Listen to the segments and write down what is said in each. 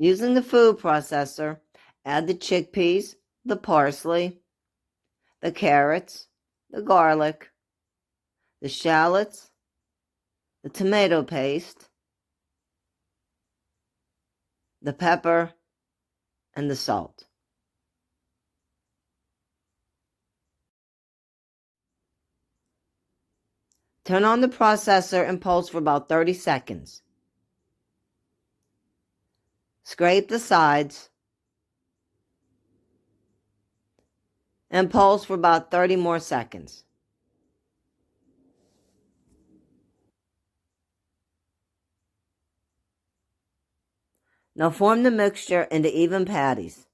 Using the food processor, add the chickpeas, the parsley, the carrots, the garlic, the shallots, the tomato paste, the pepper, and the salt. Turn on the processor and pulse for about 30 seconds. Scrape the sides and pulse for about 30 more seconds. Now form the mixture into even patties.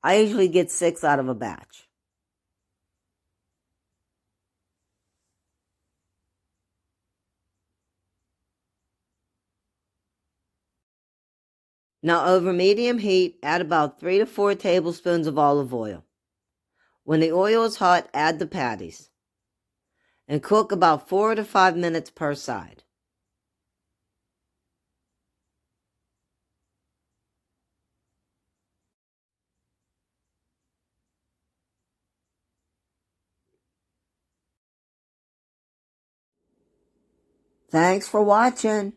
I usually get 6 out of a batch. Now over medium heat, add about 3 to 4 tablespoons of olive oil. When the oil is hot, add the patties and cook about 4 to 5 minutes per side. Thanks for watching.